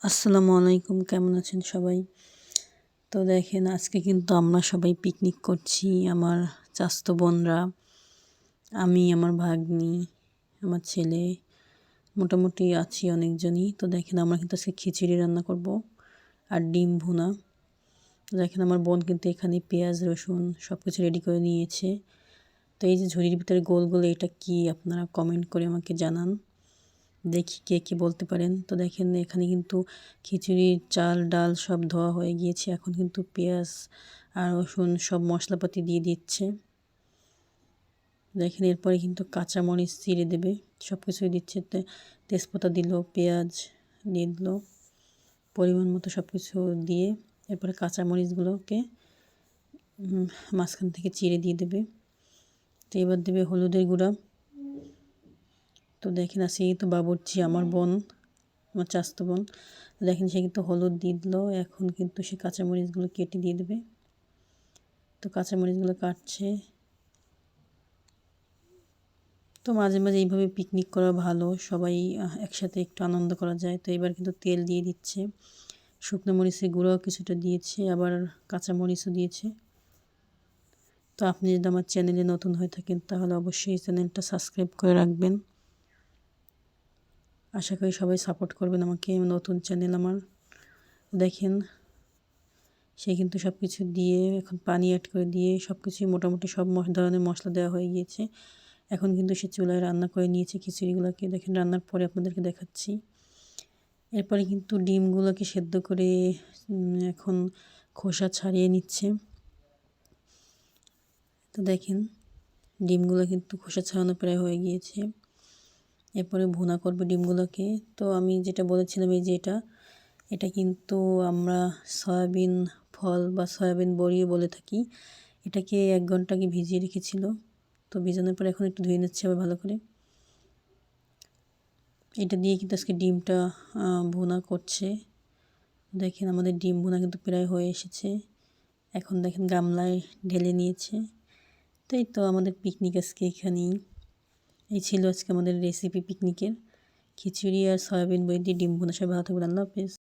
আসসালামু আলাইকুম, কেমন আছেন সবাই? তো দেখেন আজকে কিন্তু আমরা সবাই পিকনিক করছি। আমার চাচাতো বোনরা, আমি, আমার ভাগ্নি, আমার ছেলে, মোটামুটি আছি অনেকজনই। তো দেখেন আমরা কিন্তু আজকে খিচুড়ি রান্না করব আর ডিম ভুনা। তো দেখেন আমার বোন কিন্তু এখানে পেঁয়াজ রসুন সব কিছু রেডি করে নিয়েছে। তো এই যে ঝুড়ির ভিতরে গোল গোল এটা কি, আপনারা কমেন্ট করে আমাকে জানান, দেখি কে কী বলতে পারেন। তো দেখেন এখানে কিন্তু খিচুড়ির চাল ডাল সব ধোয়া হয়ে গিয়েছে। এখন কিন্তু পেঁয়াজ আর রসুন সব মশলাপাতি দিয়ে দিচ্ছে। দেখেন এরপরে কিন্তু কাঁচামরিচ চিড়ে দেবে, সব কিছুই দিচ্ছে। তেজপাতা দিল, পেঁয়াজ দিয়ে দিল, পরিমাণ মতো সব কিছু দিয়ে এরপরে কাঁচামরিচগুলোকে মাঝখান থেকে চিড়ে দিয়ে দেবে। তো এবার দেবে হলুদের গুঁড়া। তো দেখেন আজকে তো বাবুর্চি আমার বোন, আমার চাচাতো বোন। দেখেন সে কিন্তু হলুদ দিয়ে দিল। এখন কিন্তু সে কাঁচামরিচগুলো কেটে দিয়ে দেবে। তো কাঁচামরিচগুলো কাটছে। তো মাঝে মাঝে এইভাবে পিকনিক করা ভালো, সবাই একসাথে একটু আনন্দ করা যায়। তো এবার কিন্তু তেল দিয়ে দিচ্ছে, শুকনো মরিচের গুঁড়োও কিছুটা দিয়েছে, আবার কাঁচামরিচও দিয়েছে। তো আপনি যদি আমার চ্যানেলে নতুন হয়ে থাকেন তাহলে অবশ্যই চ্যানেলটা সাবস্ক্রাইব করে রাখবেন। আশা করি সবাই সাপোর্ট করবেন আমাকে, নতুন চ্যানেল আমার। দেখেন সে কিন্তু সব কিছু দিয়ে এখন পানি অ্যাড করে দিয়ে সব কিছুই মোটামুটি সব ধরনের মশলা দেওয়া হয়ে গিয়েছে। এখন কিন্তু সে চুলায় রান্না করে নিয়েছে খিচুড়িগুলোকে। দেখেন রান্নার পরে আপনাদেরকে দেখাচ্ছি। এরপরে কিন্তু ডিমগুলোকে সেদ্ধ করে এখন খোসা ছাড়িয়ে নিচ্ছে। তো দেখেন ডিমগুলো কিন্তু খোসা ছাড়ানো প্রায় হয়ে গিয়েছে। এরপরে ভুনা করবে ডিমগুলোকে। তো আমি যেটা বলেছিলাম এই যে এটা কিন্তু আমরা সয়াবিন ফল বা সয়াবিন বড়িও বলে থাকি। এটাকে 1 ঘন্টা আগে ভিজিয়ে রেখেছিল। তো ভিজানোর পর এখন একটু ধুয়ে নিচ্ছে আবার ভালো করে। এটা দিয়ে কিন্তু আজকে ডিমটা ভুনা করছে। দেখেন আমাদের ডিম ভুনা কিন্তু প্রায় হয়ে এসেছে। এখন দেখেন গামলায় ঢেলে নিয়েছে। তো এই তো আমাদের পিকনিক আজকে এখানেই। এই ছিল আজকে আমাদের রেসিপি পিকনিকের, খিচুড়ি আর সয়াবিন বড়ি দিয়ে ডিম ভুনা। সবাই ভালো থাকবেন, আল্লাহ হাফেজ।